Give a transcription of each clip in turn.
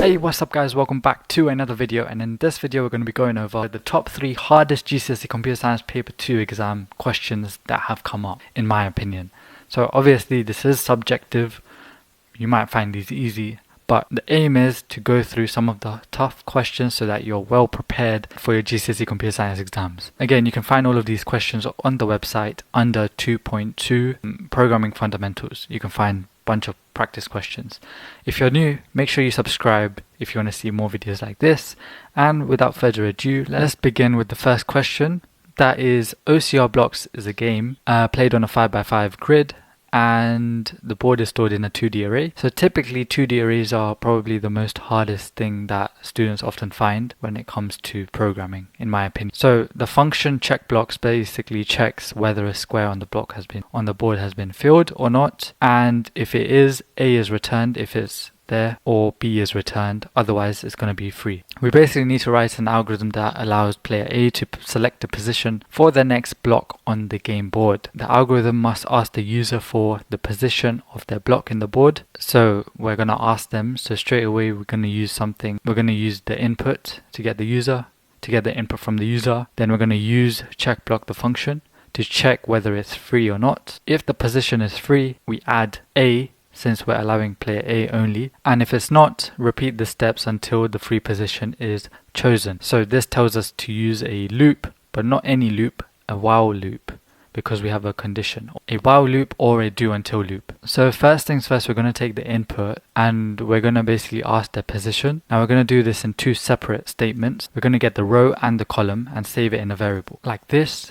Hey, what's up guys, welcome back to another video, and in this video we're going to be going over the top 3 hardest GCSE Computer Science Paper 2 exam questions that have come up, in my opinion. So obviously this is subjective, you might find these easy, but the aim is to go through some of the tough questions so that you're well prepared for your GCSE Computer Science exams. Again, you can find all of these questions on the website under 2.2 Programming Fundamentals. You can find bunch of practice questions. If you're new, make sure you subscribe if you want to see more videos like this. And without further ado, let's begin with the first question. That is, OCR Blocks is a game played on a 5x5 grid, and the board is stored in a 2D array. So typically 2D arrays are probably the most hardest thing that students often find when it comes to programming, in my opinion. So the function check blocks basically checks whether a square on the board has been filled or not, and if it is, A is returned if it's there, or B is returned, otherwise it's going to be free. We basically need to write an algorithm that allows player A to select a position for the next block on the game board. The algorithm must ask the user for the position of their block in the board. So we're going to ask them, so straight away we're going to use the input to get the input from the user. Then we're going to use check block the function to check whether it's free or not. If the position is free, we add A, since we're allowing player A only, and if it's not, repeat the steps until the free position is chosen. So this tells us to use a loop, but not any loop, a while loop, because we have a condition, a while loop or a do until loop. So first things first, we're going to take the input and we're going to basically ask their position. Now we're going to do this in 2 separate statements. We're going to get the row and the column and save it in a variable like this.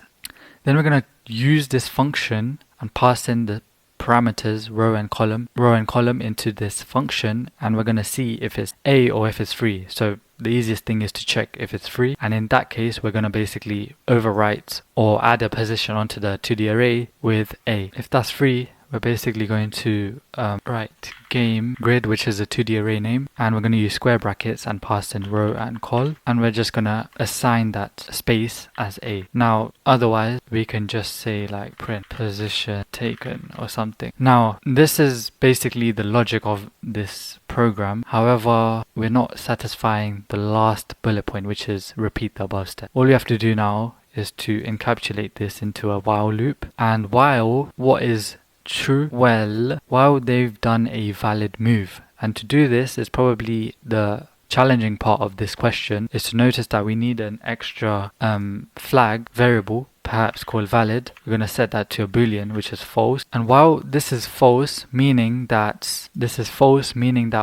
Then we're going to use this function and pass in the parameters row and column into this function, and we're going to see if it's A or if it's free. So the easiest thing is to check if it's free, and in that case we're going to basically overwrite or add a position onto the 2D array with A. If that's free, we're basically going to write game grid, which is a 2D array name, and we're going to use square brackets and pass in row and col, and we're just going to assign that space as A. Now otherwise we can just say like print position taken or something. Now this is basically the logic of this program. However, we're not satisfying the last bullet point, which is repeat the above step. All we have to do now is to encapsulate this into a while loop. And while what is true? Well, while they've done a valid move. And to do this is probably the challenging part of this question, is to notice that we need an extra flag variable, perhaps called valid. We're going to set that to a boolean, which is false. And while this is false, meaning that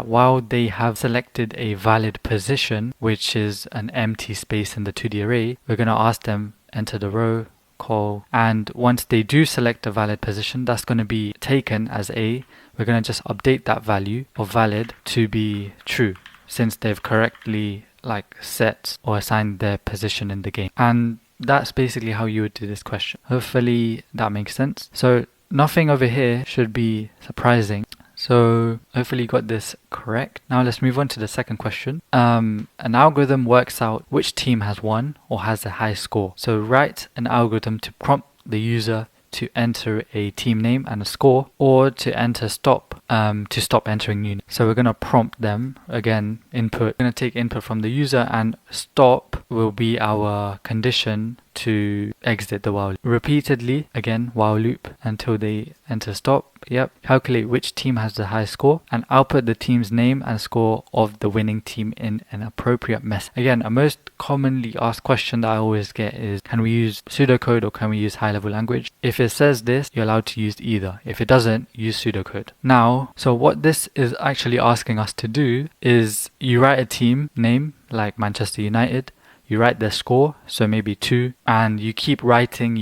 while they have selected a valid position, which is an empty space in the 2D array, we're going to ask them enter the row, call, and once they do select a valid position, that's going to be taken as A. We're going to just update that value of valid to be true, since they've correctly set or assigned their position in the game. And that's basically how you would do this question. Hopefully that makes sense. So nothing over here should be surprising. So hopefully you got this correct. Now let's move on to the second question. An algorithm works out which team has won or has the highest score. So write an algorithm to prompt the user to enter a team name and a score, or to stop entering new names. So we're going to prompt them, again input. We're going to take input from the user, and stop will be our condition to exit the while loop. Repeatedly, again while loop until they enter stop. Calculate which team has the highest score and output the team's name and score of the winning team in an appropriate method. Again, a most commonly asked question that I always get is, can we use pseudocode or can we use high-level language? If it says this, you're allowed to use either. If it doesn't, use pseudocode. Now, so what this is actually asking us to do is you write a team name like Manchester United, you write their score, so maybe 2, and you keep writing,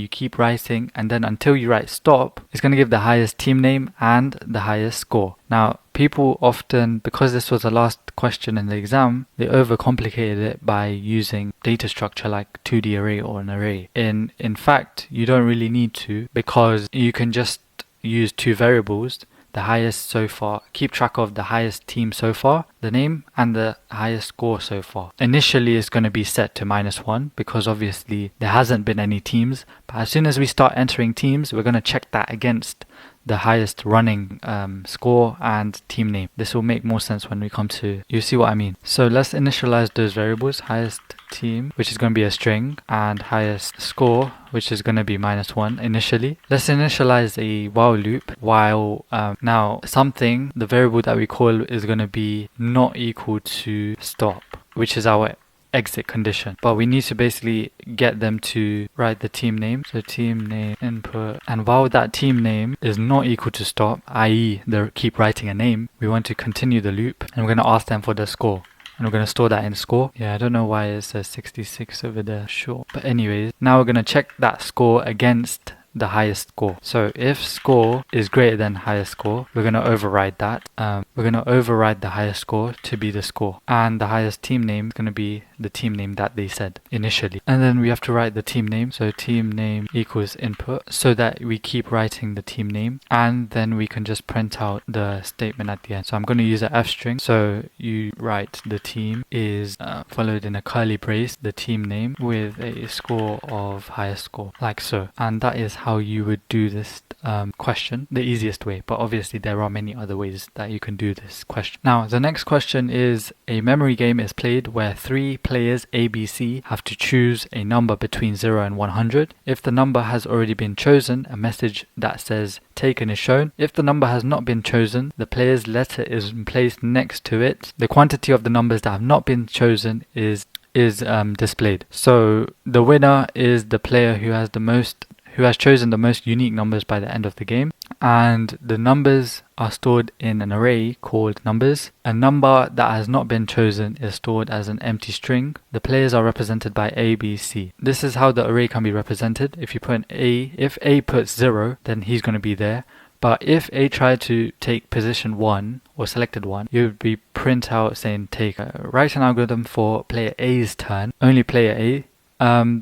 and then until you write stop, it's going to give the highest team name and the highest score. Now, people often, because this was the last question in the exam, they overcomplicated it by using data structure like 2D array or an array. In fact, you don't really need to, because you can just use 2 variables, the highest so far, keep track of the highest team so far, the name, and the highest score so far. Initially it's going to be set to -1 because obviously there hasn't been any teams, but as soon as we start entering teams, we're going to check that against the highest running score and team name. This will make more sense when we come to, you see what I mean. So let's initialize those variables, highest team, which is going to be a string, and highest score, which is going to be -1 initially. Let's initialize a while loop while now something, the variable that we call is going to be not equal to stop, which is our exit condition, but we need to basically get them to write the team name. So team name input, and while that team name is not equal to stop, i.e. they keep writing a name, we want to continue the loop, and we're going to ask them for the score, and we're going to store that in score. Yeah, I don't know why it says 66 over there, sure, but anyways, now we're going to check that score against the highest score. So if score is greater than highest score, we're going to override that. We're going to override the highest score to be the score, and the highest team name is going to be the team name that they said initially. And then we have to write the team name, so team name equals input, so that we keep writing the team name, and then we can just print out the statement at the end. So I'm going to use an F string, so you write the team is followed in a curly brace, the team name with a score of highest score, like so. And that is how you would do this question, the easiest way, but obviously there are many other ways that you can do this question. Now the next question is, a memory game is played where 3 players A, B, C have to choose a number between 0 and 100. If the number has already been chosen, a message that says taken is shown. If the number has not been chosen, the player's letter is placed next to it. The quantity of the numbers that have not been chosen is displayed. So the winner is the player who has chosen the most unique numbers by the end of the game, and the numbers are stored in an array called numbers. A number that has not been chosen is stored as an empty string. The players are represented by A, B, C. This is how the array can be represented. If you put an A, if A puts 0, then he's going to be there. But if A tried to take position 1 or selected 1, you would be print out saying take. Write an algorithm for player A's turn. Only player A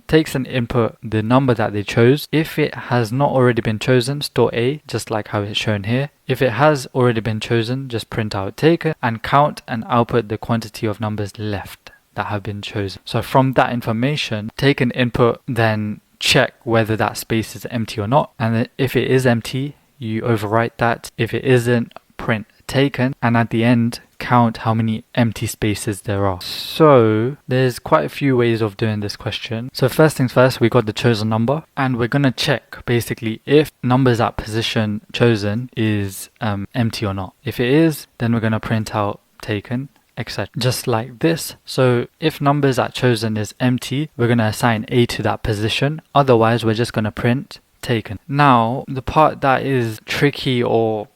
takes an input, the number that they chose. If it has not already been chosen, store A, just like how it's shown here. If it has already been chosen, just print out taken, and count and output the quantity of numbers left that have been chosen. So from that information, take an input, then check whether that space is empty or not, and if it is empty, you overwrite that. If it isn't, print taken, and at the end count how many empty spaces there are. So there's quite a few ways of doing this question. So first things first, we got the chosen number, and we're gonna check basically if numbers at position chosen is empty or not. If it is, then we're gonna print out taken, etc. Just like this. So if numbers at chosen is empty, we're gonna assign A to that position. Otherwise, we're just gonna print taken. Now the part that is tricky or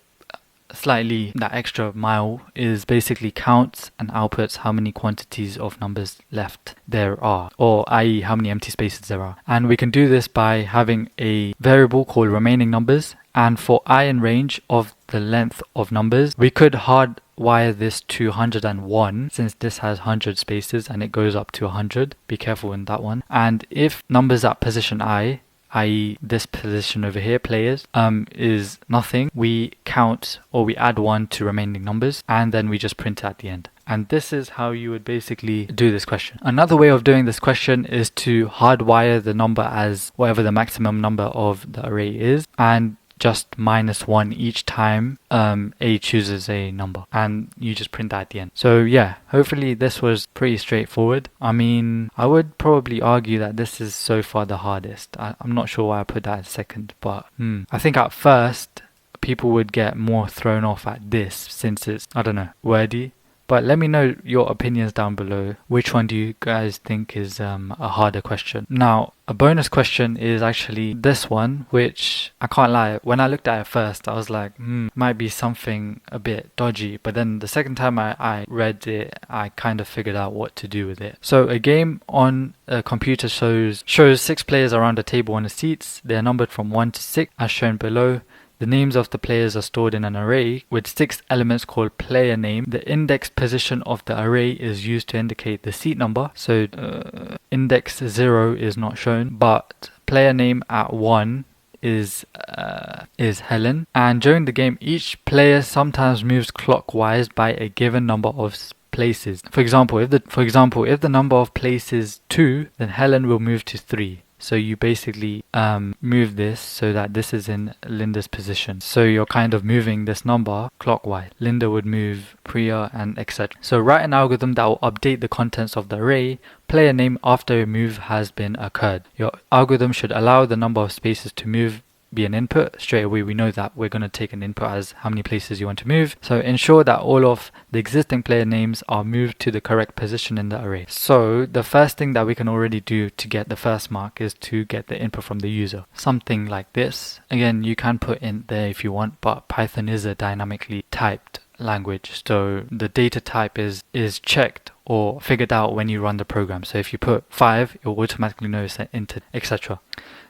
slightly that extra mile is basically counts and outputs how many quantities of numbers left there are, or i.e. how many empty spaces there are. And we can do this by having a variable called remaining numbers, and for I in range of the length of numbers, we could hardwire this to 101 since this has 100 spaces and it goes up to 100. Be careful in that one. And if numbers at position I, i.e. this position over here, players, is nothing, we count or we add 1 to remaining numbers, and then we just print it at the end. And this is how you would basically do this question. Another way of doing this question is to hardwire the number as whatever the maximum number of the array is, and just -1 each time A chooses a number, and you just print that at the end. So yeah, hopefully this was pretty straightforward. I mean, I would probably argue that this is so far the hardest. I'm not sure why I put that as second, but I think at first people would get more thrown off at this since it's, I don't know, wordy. But let me know your opinions down below. Which one do you guys think is a harder question? Now, a bonus question is actually this one, which I can't lie, when I looked at it first, I was like, might be something a bit dodgy. But then the second time I read it, I kind of figured out what to do with it. So a game on a computer shows 6 players around a table on the seats. They are numbered from 1 to 6 as shown below. The names of the players are stored in an array with 6 elements called player name. The index position of the array is used to indicate the seat number. So index 0 is not shown, but player name at 1 is Helen. And during the game, each player sometimes moves clockwise by a given number of places. For example, if the number of places 2, then Helen will move to 3. So you basically move this so that this is in Linda's position. So you're kind of moving this number clockwise. Linda would move Priya and etc. So write an algorithm that will update the contents of the array player name after a move has been occurred. Your algorithm should allow the number of spaces to move be an input. Straight away we know that we're going to take an input as how many places you want to move. So ensure that all of the existing player names are moved to the correct position in the array. So the first thing that we can already do to get the first mark is to get the input from the user. Something like this. Again, you can put in there if you want, but Python is a dynamically typed language, so the data type is checked or figured out when you run the program. So if you put 5, it will automatically know it's an int, etc.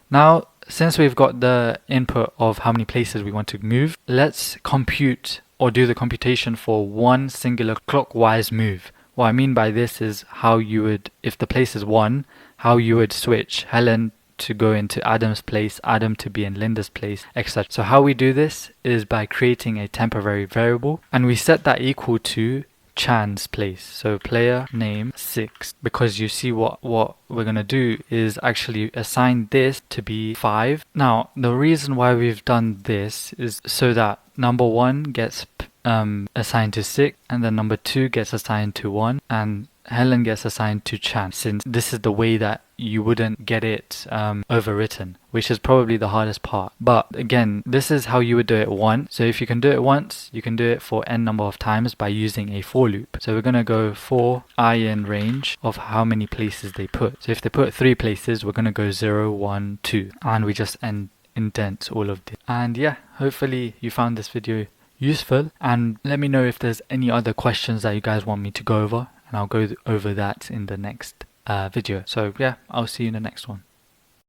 Now, since we've got the input of how many places we want to move, let's compute or do the computation for one singular clockwise move. What I mean by this is how you would, if the place is 1, how you would switch Helen to go into Adam's place, Adam to be in Linda's place, etc. So how we do this is by creating a temporary variable, and we set that equal to Chan's place. So player name 6, because you see what we're going to do is actually assign this to be 5. Now the reason why we've done this is so that number 1 gets assigned to 6, and then number 2 gets assigned to 1, and Helen gets assigned to Chan, since this is the way that you wouldn't get it overwritten, which is probably the hardest part. But again, this is how you would do it once. So if you can do it once, you can do it for n number of times by using a for loop. So we're going to go for I in range of how many places they put. So if they put 3 places, we're going to go 0, 1, 2, and we just indent all of this. And yeah, hopefully you found this video useful, and let me know if there's any other questions that you guys want me to go over, and I'll go over that in the next video. So yeah, I'll see you in the next one.